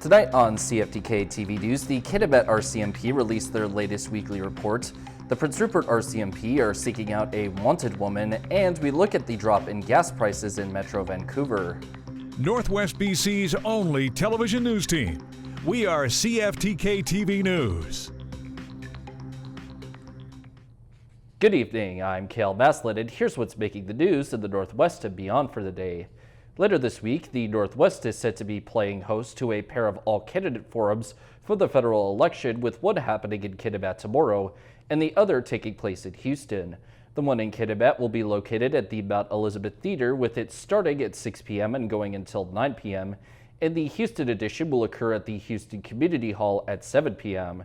Tonight on CFTK-TV News, the Kitimat RCMP released their latest weekly report. The Prince Rupert RCMP are seeking out a wanted woman, and we look at the drop in gas prices in Metro Vancouver. Northwest BC's only television news team. We are CFTK-TV News. Good evening, I'm Cale Maslin, and here's what's making the news in the Northwest and beyond for the day. Later this week, the Northwest is set to be playing host to a pair of all-candidate forums for the federal election, with one happening in Kitimat tomorrow and the other taking place in Houston. The one in Kitimat will be located at the Mount Elizabeth Theater, with it starting at 6 p.m. and going until 9 p.m., and the Houston edition will occur at the Houston Community Hall at 7 p.m.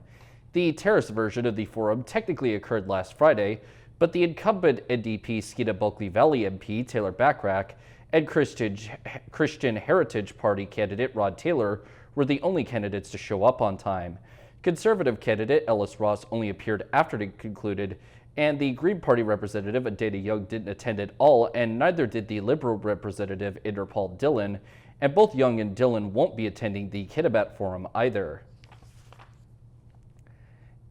The terrace version of the forum technically occurred last Friday, but the incumbent NDP Skeena Bulkley Valley MP Taylor Backrack and Christian Heritage Party candidate Rod Taylor were the only candidates to show up on time. Conservative candidate Ellis Ross only appeared after it concluded, and the Green Party representative Dana Young didn't attend at all, and neither did the Liberal representative Inderpaul Dillon, and both Young and Dillon won't be attending the Kitimat Forum either.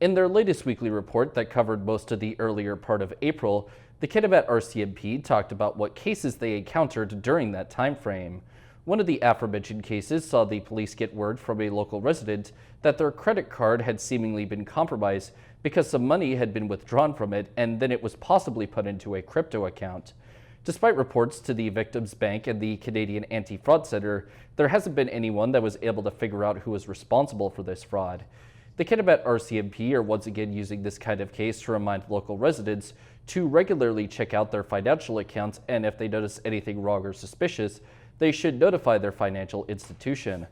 In their latest weekly report that covered most of the earlier part of April, the Kitimat RCMP talked about what cases they encountered during that time frame. One of the aforementioned cases saw the police get word from a local resident that their credit card had seemingly been compromised because some money had been withdrawn from it, and then it was possibly put into a crypto account. Despite reports to the victim's bank and the Canadian Anti-Fraud Center, there hasn't been anyone that was able to figure out who was responsible for this fraud. The Kitimat RCMP are once again using this kind of case to remind local residents to regularly check out their financial accounts, and if they notice anything wrong or suspicious, they should notify their financial institution.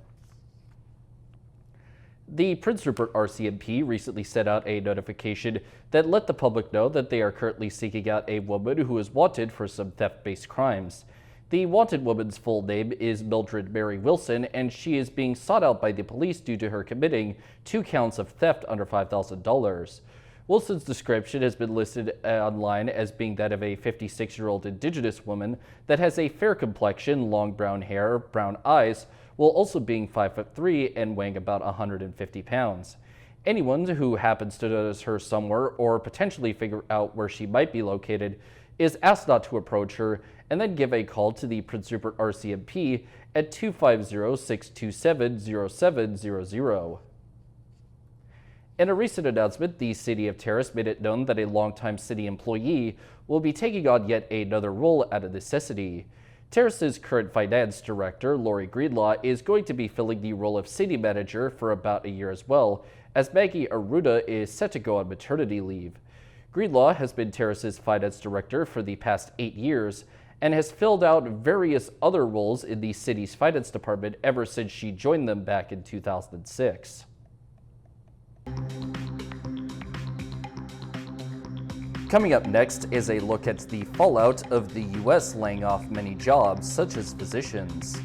The Prince Rupert RCMP recently sent out a notification that let the public know that they are currently seeking out a woman who is wanted for some theft-based crimes. The wanted woman's full name is Mildred Mary Wilson, and she is being sought out by the police due to her committing 2 counts of theft under $5,000. Wilson's description has been listed online as being that of a 56-year-old Indigenous woman that has a fair complexion, long brown hair, brown eyes, while also being 5'3" and weighing about 150 pounds. Anyone who happens to notice her somewhere or potentially figure out where she might be located is asked not to approach her, and then give a call to the Prince Rupert RCMP at 250-627-0700. In a recent announcement, the City of Terrace made it known that a longtime city employee will be taking on yet another role out of necessity. Terrace's current finance director, Lori Greenlaw, is going to be filling the role of city manager for about a year as well, as Maggie Aruda is set to go on maternity leave. Greenlaw has been Terrace's finance director for the past 8 years and has filled out various other roles in the city's finance department ever since she joined them back in 2006. Coming up next is a look at the fallout of the U.S. laying off many jobs, such as physicians.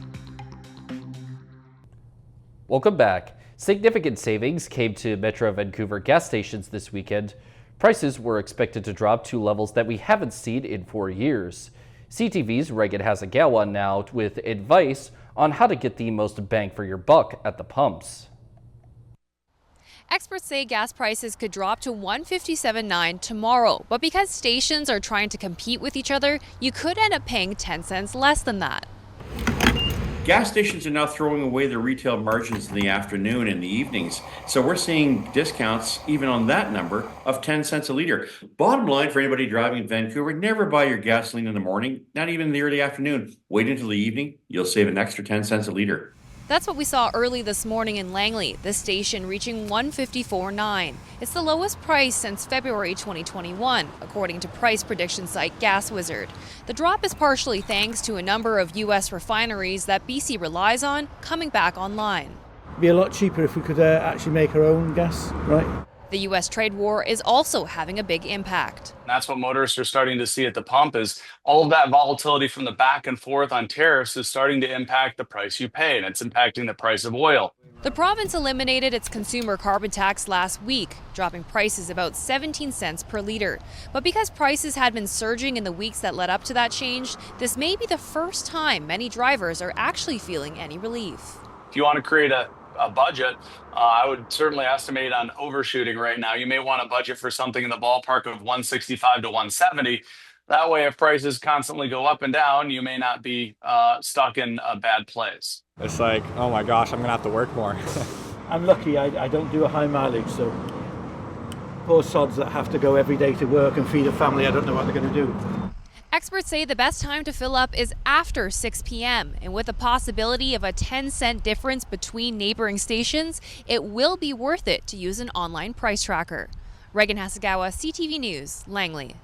Welcome back. Significant savings came to Metro Vancouver gas stations this weekend. Prices were expected to drop to levels that we haven't seen in 4 years. CTV's Reagan Hasegawa now with advice on how to get the most bang for your buck at the pumps. Experts say gas prices could drop to $157.9 tomorrow, but because stations are trying to compete with each other, you could end up paying 10 cents less than that. Gas stations are now throwing away their retail margins in the afternoon and the evenings, so we're seeing discounts even on that number of 10 cents a liter. Bottom line for anybody driving in Vancouver, never buy your gasoline in the morning, not even in the early afternoon. Wait until the evening, you'll save an extra 10 cents a liter. That's what we saw early this morning in Langley, the station reaching $154.9. It's the lowest price since February 2021, according to price prediction site Gas Wizard. The drop is partially thanks to a number of U.S. refineries that BC relies on coming back online. It'd be a lot cheaper if we could actually make our own gas, right? The U.S. trade war is also having a big impact. That's what motorists are starting to see at the pump, is all of that volatility from the back and forth on tariffs is starting to impact the price you pay, and it's impacting the price of oil. The province eliminated its consumer carbon tax last week, dropping prices about 17 cents per liter. But because prices had been surging in the weeks that led up to that change, this may be the first time many drivers are actually feeling any relief. If you want to create a a budget, I would certainly estimate on overshooting right now. You may want to budget for something in the ballpark of 165 to 170. That way, if prices constantly go up and down, you may not be stuck in a bad place. It's like, oh my gosh, I'm gonna have to work more. I'm lucky I don't do a high mileage, so poor sods that have to go every day to work and feed a family, I don't know what they're going to do. Experts say the best time to fill up is after 6 p.m. and with the possibility of a 10-cent difference between neighboring stations, it will be worth it to use an online price tracker. Reagan Hasegawa, CTV News, Langley.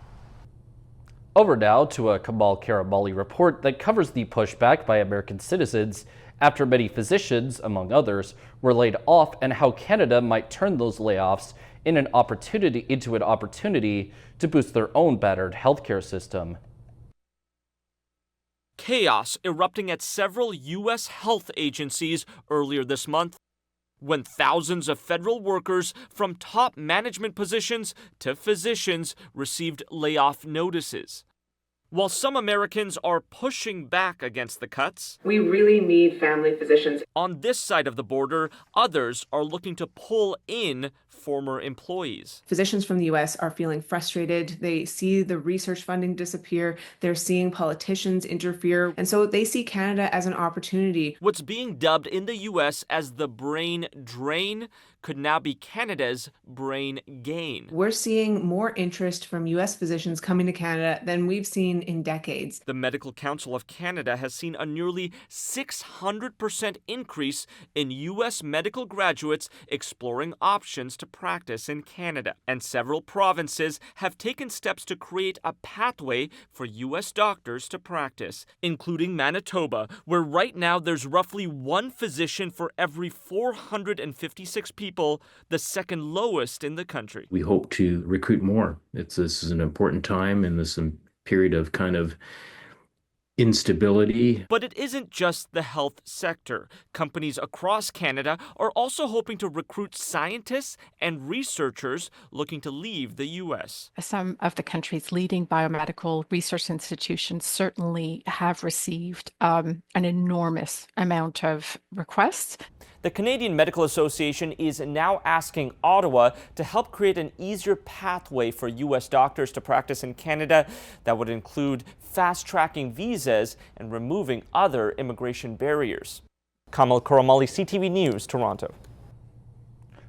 Over now to a Kamal Karamali report that covers the pushback by American citizens after many physicians, among others, were laid off and how Canada might turn those layoffs into an opportunity to boost their own battered healthcare system. Chaos erupting at several U.S. health agencies earlier this month when thousands of federal workers from top management positions to physicians received layoff notices. While some Americans are pushing back against the cuts, we really need family physicians. On this side of the border, others are looking to pull in former employees. Physicians from the U.S. are feeling frustrated. They see the research funding disappear. They're seeing politicians interfere. And so they see Canada as an opportunity. What's being dubbed in the U.S. as the brain drain could now be Canada's brain gain. We're seeing more interest from U.S. physicians coming to Canada than we've seen in decades. The Medical Council of Canada has seen a nearly 600% increase in U.S. medical graduates exploring options to practice in Canada. And several provinces have taken steps to create a pathway for U.S. doctors to practice, including Manitoba, where right now there's roughly one physician for every 456 people, the second lowest in the country. We hope to recruit more. This is an important time in this period of kind of instability. But it isn't just the health sector. Companies across Canada are also hoping to recruit scientists and researchers looking to leave the U.S. Some of the country's leading biomedical research institutions certainly have received an enormous amount of requests. The Canadian Medical Association is now asking Ottawa to help create an easier pathway for U.S. doctors to practice in Canada that would include fast-tracking visas and removing other immigration barriers. Kamal Karamali, CTV News, Toronto.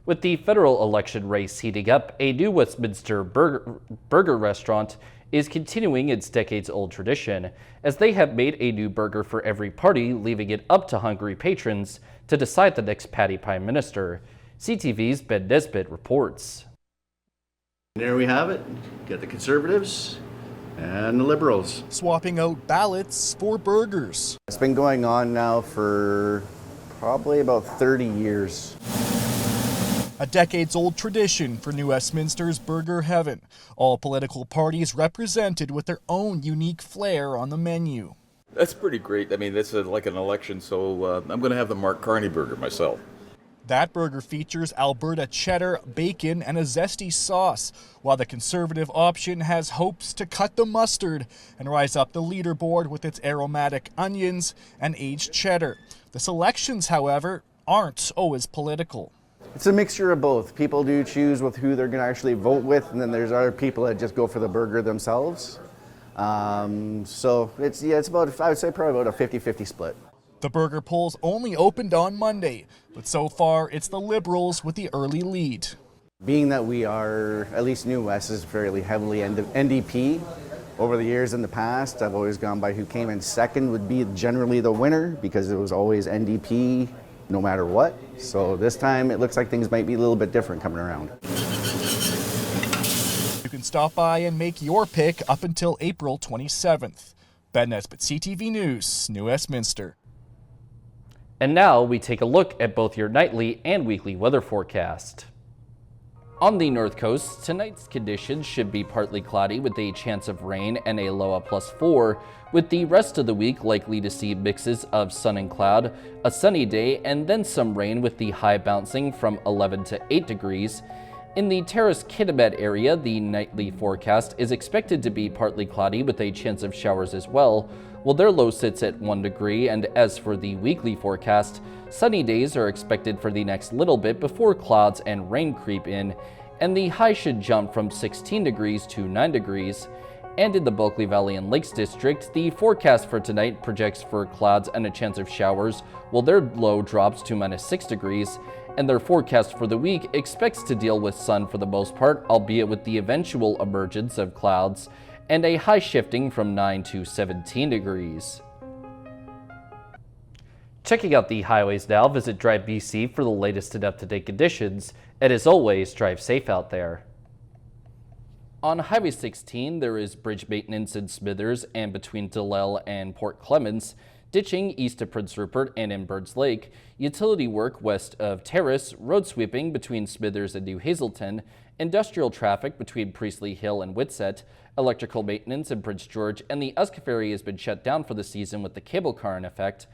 With the federal election race heating up, a new Westminster burger restaurant is continuing its decades-old tradition, as they have made a new burger for every party, leaving it up to hungry patrons to decide the next Patty Prime Minister. CTV's Ben Nesbitt reports. There we have it. Got the Conservatives and the Liberals swapping out ballots for burgers. It's been going on now for probably about 30 years. A decades-old tradition for New Westminster's Burger Heaven. All political parties represented with their own unique flair on the menu. That's pretty great. I mean, this is like an election, so I'm going to have the Mark Carney burger myself. That burger features Alberta cheddar, bacon, and a zesty sauce, while the Conservative option has hopes to cut the mustard and rise up the leaderboard with its aromatic onions and aged cheddar. The selections, however, aren't always political. It's a mixture of both. People do choose with who they're going to actually vote with, and then there's other people that just go for the burger themselves. So it's about, I would say, probably about a 50-50 split. The burger polls only opened on Monday, but so far it's the Liberals with the early lead. Being that we are, at least New West is fairly heavily NDP. Over the years in the past, I've always gone by who came in second would be generally the winner, because it was always NDP no matter what. So this time it looks like things might be a little bit different coming around. You can stop by and make your pick up until April 27th. Ben Nesbitt, CTV News, New Westminster. And now we take a look at both your nightly and weekly weather forecast. On the North Coast, tonight's conditions should be partly cloudy with a chance of rain and a low of +4, with the rest of the week likely to see mixes of sun and cloud, a sunny day, and then some rain with the high bouncing from 11 to 8 degrees. In the Terrace-Kitimat area, the nightly forecast is expected to be partly cloudy with a chance of showers as well, while their low sits at 1 degree, and as for the weekly forecast, sunny days are expected for the next little bit before clouds and rain creep in, and the high should jump from 16 degrees to 9 degrees. And in the Bulkley Valley and Lakes District, the forecast for tonight projects for clouds and a chance of showers, while their low drops to -6 degrees, and their forecast for the week expects to deal with sun for the most part, albeit with the eventual emergence of clouds, and a high shifting from 9 to 17 degrees. Checking out the highways now, visit Drive BC for the latest and up-to-date conditions, and as always, drive safe out there. On Highway 16, there is bridge maintenance in Smithers and between Dillel and Port Clements, ditching east of Prince Rupert and in Birds Lake, utility work west of Terrace, road sweeping between Smithers and New Hazelton, industrial traffic between Priestley Hill and Whitsett, electrical maintenance in Prince George, and the Uska Ferry has been shut down for the season with the cable car in effect.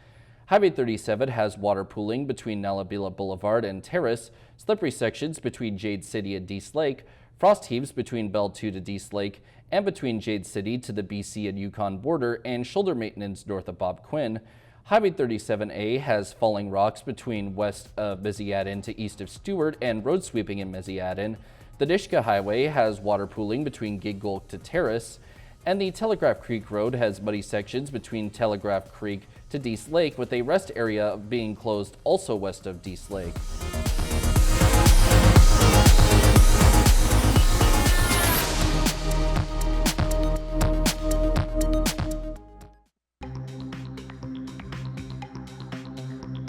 Highway 37 has water pooling between Nalabila Boulevard and Terrace, slippery sections between Jade City and Dease Lake, frost heaves between Belle 2 to Dease Lake, and between Jade City to the BC and Yukon border, and shoulder maintenance north of Bob Quinn. Highway 37A has falling rocks between west of Meziadin to east of Stewart and road sweeping in Meziadin. The Nishka Highway has water pooling between Gigolk to Terrace, and the Telegraph Creek Road has muddy sections between Telegraph Creek to Dease Lake, with a rest area being closed also west of Dease Lake.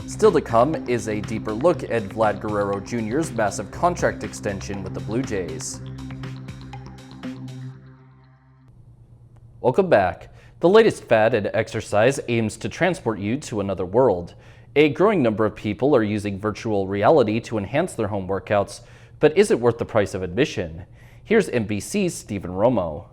Still to come is a deeper look at Vlad Guerrero Jr.'s massive contract extension with the Blue Jays. Welcome back. The latest fad in exercise aims to transport you to another world. A growing number of people are using virtual reality to enhance their home workouts, but is it worth the price of admission? Here's NBC's Stephen Romo.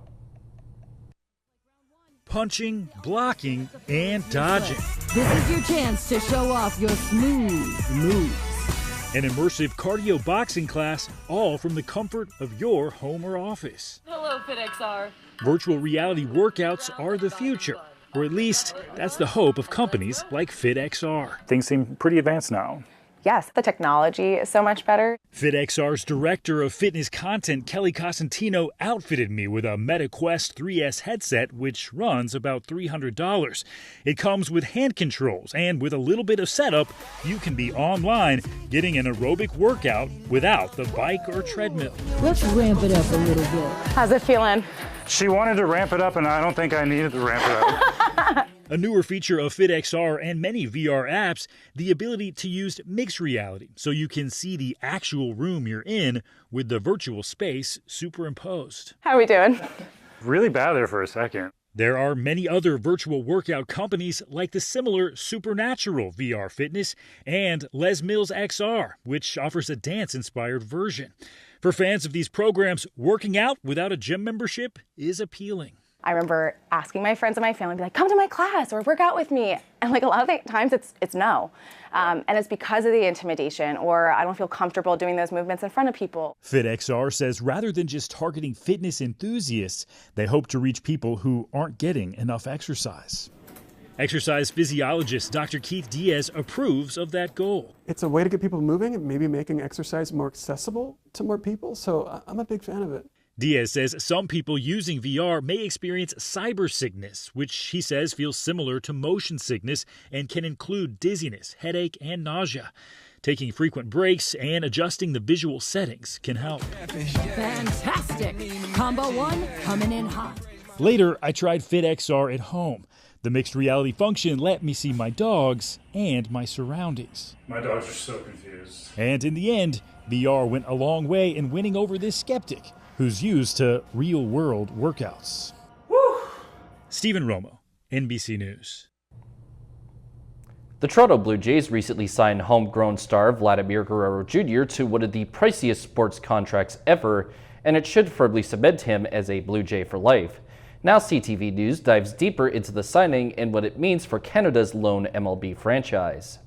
Punching, blocking, and dodging. This is your chance to show off your smooth moves. An immersive cardio boxing class, all from the comfort of your home or office. Hello, FitXR. Virtual reality workouts are the future, or at least that's the hope of companies like FitXR. Things seem pretty advanced now. Yes, the technology is so much better. FitXR's director of fitness content, Kelly Cosentino, outfitted me with a MetaQuest 3S headset, which runs about $300. It comes with hand controls, and with a little bit of setup, you can be online getting an aerobic workout without the bike or treadmill. Let's ramp it up a little bit. How's it feeling? She wanted to ramp it up, and I don't think I needed to ramp it up. A newer feature of FitXR and many VR apps, the ability to use mixed reality, so you can see the actual room you're in with the virtual space superimposed. How are we doing? Really bad there for a second. There are many other virtual workout companies like the similar Supernatural VR Fitness and Les Mills XR, which offers a dance-inspired version. For fans of these programs, working out without a gym membership is appealing. I remember asking my friends and my family, be like, come to my class or work out with me. And like a lot of the times it's no. And it's because of the intimidation, or I don't feel comfortable doing those movements in front of people. FitXR says rather than just targeting fitness enthusiasts, they hope to reach people who aren't getting enough exercise. Exercise physiologist Dr. Keith Diaz approves of that goal. It's a way to get people moving and maybe making exercise more accessible to more people. So I'm a big fan of it. Diaz says some people using VR may experience cyber sickness, which he says feels similar to motion sickness and can include dizziness, headache, and nausea. Taking frequent breaks and adjusting the visual settings can help. Fantastic! Combo 1 coming in hot. Later, I tried FitXR at home. The mixed reality function let me see my dogs and my surroundings. My dogs are so confused. And in the end, VR went a long way in winning over this skeptic who's used to real-world workouts. Woo! Stephen Romo, NBC News. The Toronto Blue Jays recently signed homegrown star Vladimir Guerrero Jr. to one of the priciest sports contracts ever, and it should firmly cement him as a Blue Jay for life. Now CTV News dives deeper into the signing and what it means for Canada's lone MLB franchise.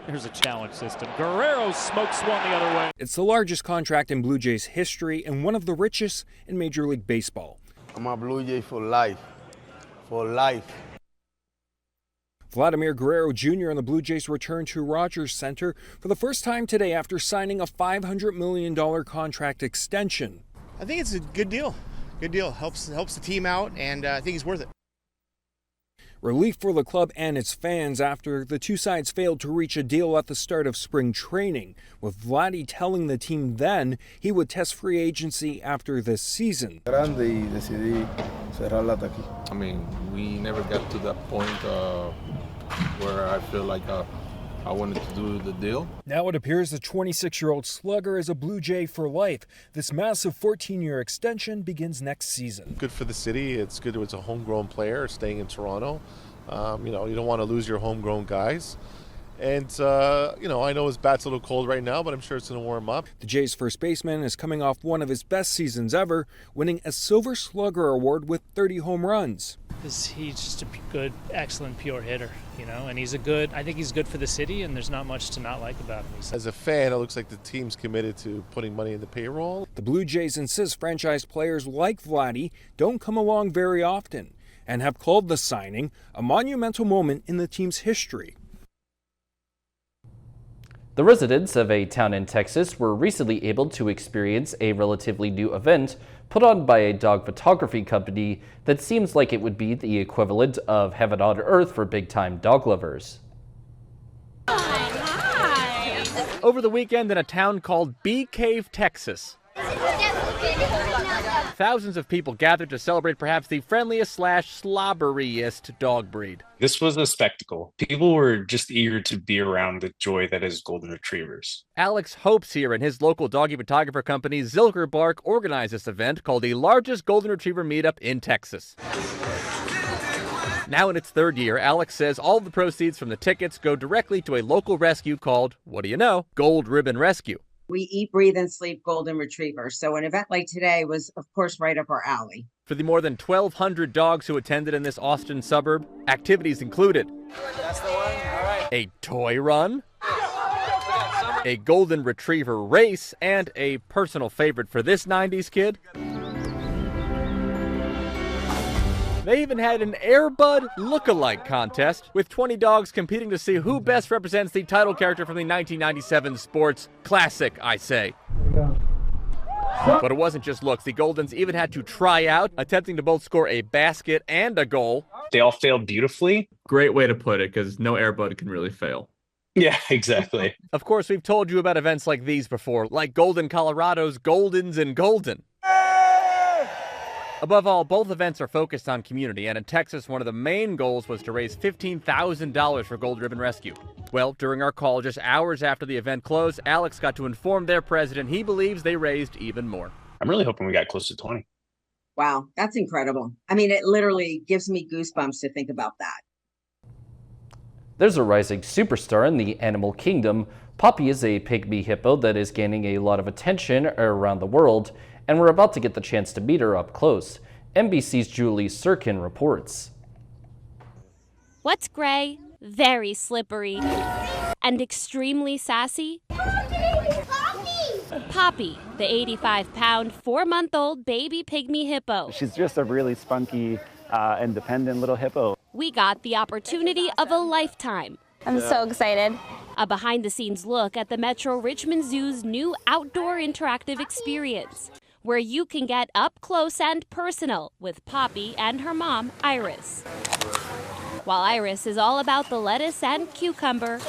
There's a challenge system. Guerrero smokes one the other way. It's the largest contract in Blue Jays history and one of the richest in Major League Baseball. I'm a Blue Jay for life. For life. Vladimir Guerrero Jr. and the Blue Jays return to Rogers Center for the first time today after signing a $500 million contract extension. I think it's a good deal. Good deal. Helps the team out, and I think he's worth it. Relief for the club and its fans after the two sides failed to reach a deal at the start of spring training, with Vladdy telling the team then he would test free agency after this season. I mean, we never got to that point where I feel like I wanted to do the deal. Now it appears the 26-year-old slugger is a Blue Jay for life. This massive 14-year extension begins next season. Good for the city. It's good it's a homegrown player staying in Toronto. You don't want to lose your homegrown guys. And, I know his bat's a little cold right now, but I'm sure it's going to warm up. The Jays' first baseman is coming off one of his best seasons ever, winning a Silver Slugger award with 30 home runs. He's just a good, excellent, pure hitter, and I think he's good for the city, and there's not much to not like about him. As a fan, it looks like the team's committed to putting money in the payroll. The Blue Jays insist franchise players like Vladdy don't come along very often and have called the signing a monumental moment in the team's history. The residents of a town in Texas were recently able to experience a relatively new event put on by a dog photography company that seems like it would be the equivalent of heaven on earth for big-time dog lovers. Over the weekend in a town called Bee Cave, Texas, thousands of people gathered to celebrate perhaps the friendliest / slobberiest dog breed. This was a spectacle. People were just eager to be around the joy that is golden retrievers. Alex Hopes here and his local doggy photographer company Zilker Bark organized this event called the largest golden retriever meetup in Texas. Now in its third year, Alex says all the proceeds from the tickets go directly to a local rescue called, what do you know, Gold Ribbon Rescue. We eat, breathe, and sleep golden retrievers. So an event like today was, of course, right up our alley. For the more than 1,200 dogs who attended in this Austin suburb, activities included That's the one. All right. a toy run, a golden retriever race, and a personal favorite for this 90s kid, they even had an Air Bud look-alike contest with 20 dogs competing to see who best represents the title character from the 1997 sports classic, I say. But it wasn't just looks. The Goldens even had to try out, attempting to both score a basket and a goal. They all failed beautifully. Great way to put it, because no Air Bud can really fail. Yeah, exactly. Of course, we've told you about events like these before, like Golden Colorado's Goldens and Golden. Above all, both events are focused on community, and in Texas, one of the main goals was to raise $15,000 for Gold Ribbon Rescue. Well, during our call just hours after the event closed, Alex got to inform their president he believes they raised even more. I'm really hoping we got close to 20. Wow, that's incredible. I mean, it literally gives me goosebumps to think about that. There's a rising superstar in the animal kingdom. Poppy is a pygmy hippo that is gaining a lot of attention around the world, and we're about to get the chance to meet her up close. NBC's Julie Sirkin reports. What's gray, very slippery, and extremely sassy? Poppy, the 85-pound, 4-month-old baby pygmy hippo. She's just a really spunky, independent little hippo. We got the opportunity of a lifetime. I'm so excited. A behind-the-scenes look at the Metro Richmond Zoo's new outdoor interactive experience, where you can get up close and personal with Poppy and her mom, Iris. While Iris is all about the lettuce and cucumber,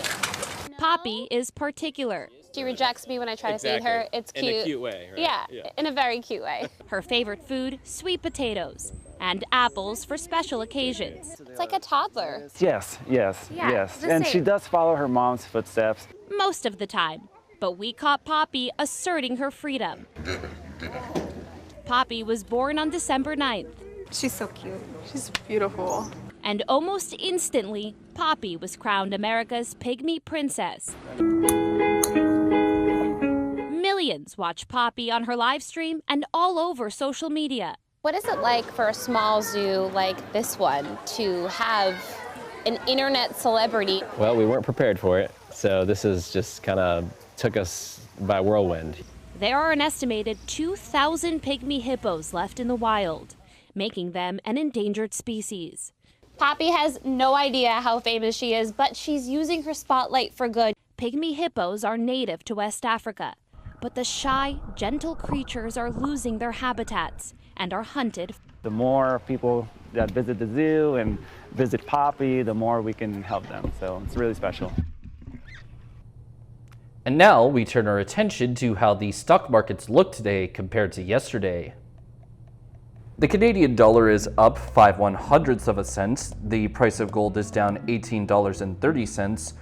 Poppy is particular. She rejects me when I try to feed her. It's cute. In a cute way, right? Yeah, in a very cute way. Her favorite food, sweet potatoes, and apples for special occasions. It's like a toddler. Yes. Yeah, And she does follow her mom's footsteps. Most of the time. But we caught Poppy asserting her freedom. Poppy was born on December 9th. She's so cute. She's beautiful. And almost instantly, Poppy was crowned America's Pygmy Princess. Millions watch Poppy on her live stream and all over social media. What is it like for a small zoo like this one to have an internet celebrity? Well, we weren't prepared for it, So this is just kind of took us by whirlwind. There are an estimated 2,000 pygmy hippos left in the wild, making them an endangered species. Poppy has no idea how famous she is, but she's using her spotlight for good. Pygmy hippos are native to West Africa, but the shy, gentle creatures are losing their habitats and are hunted. The more people that visit the zoo and visit Poppy, the more we can help them. So it's really special. And now we turn our attention to how the stock markets look today compared to yesterday. The Canadian dollar is up 5/100ths of a cent. The price of gold is down $18.30.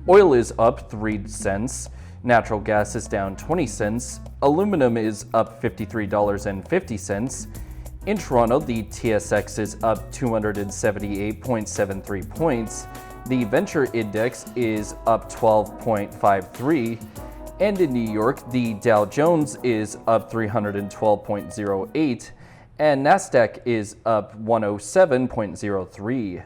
Oil is up 3 cents. Natural gas is down 20 cents. Aluminum is up $53.50. In Toronto, the TSX is up 278.73 points. The Venture Index is up 12.53. And in New York, the Dow Jones is up 312.08. And NASDAQ is up 107.03.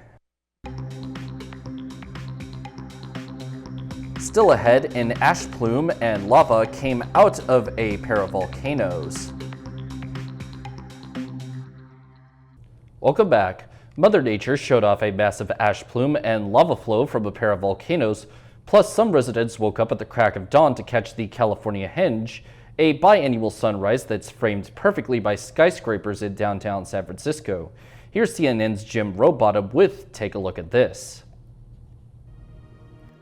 Still ahead, an ash plume and lava came out of a pair of volcanoes. Welcome back. Mother Nature showed off a massive ash plume and lava flow from a pair of volcanoes, plus some residents woke up at the crack of dawn to catch the California henge, a biannual sunrise that's framed perfectly by skyscrapers in downtown San Francisco. Here's CNN's Jim Rowbottom with Take a Look at This.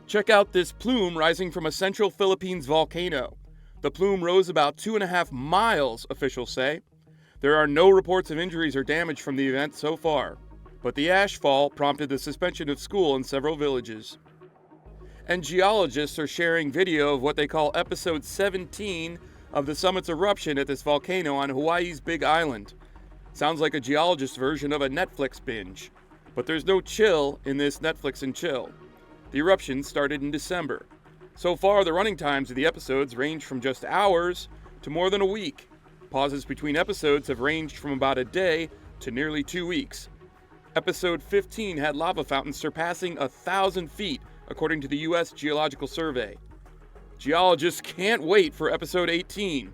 Check out this plume rising from a central Philippines volcano. The plume rose about 2.5 miles, officials say. There are no reports of injuries or damage from the event so far, but the ash fall prompted the suspension of school in several villages. And geologists are sharing video of what they call episode 17 of the summit's eruption at this volcano on Hawaii's Big Island. Sounds like a geologist's version of a Netflix binge, but there's no chill in this Netflix and chill. The eruption started in December. So far, the running times of the episodes range from just hours to more than a week. Pauses between episodes have ranged from about a day to nearly 2 weeks. Episode 15 had lava fountains surpassing 1,000 feet, according to the U.S. Geological Survey. Geologists can't wait for episode 18.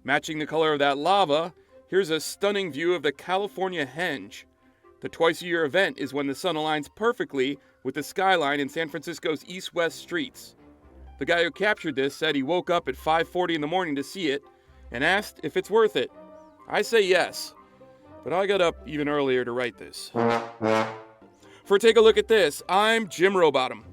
Matching the color of that lava, here's a stunning view of the California henge. The twice-a-year event is when the sun aligns perfectly with the skyline in San Francisco's east-west streets. The guy who captured this said he woke up at 5:40 in the morning to see it and asked if it's worth it. I say yes, but I got up even earlier to write this. For Take a Look at This, I'm Jim Rowbottom.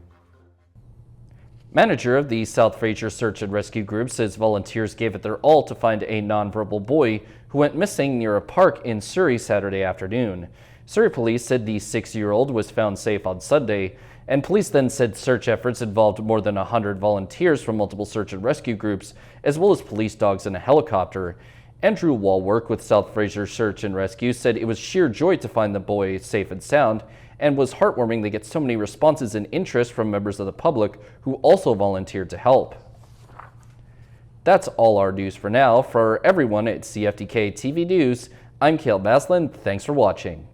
Manager of the South Fraser Search and Rescue Group says volunteers gave it their all to find a nonverbal boy who went missing near a park in Surrey Saturday afternoon. Surrey police said the 6-year-old was found safe on Sunday, and police then said search efforts involved more than 100 volunteers from multiple search and rescue groups, as well as police dogs and a helicopter. Andrew Walwork with South Fraser Search and Rescue said it was sheer joy to find the boy safe and sound, and was heartwarming to get so many responses and interest from members of the public who also volunteered to help. That's all our news for now. For everyone at CFTK-TV News, I'm Cale Maslin. Thanks for watching.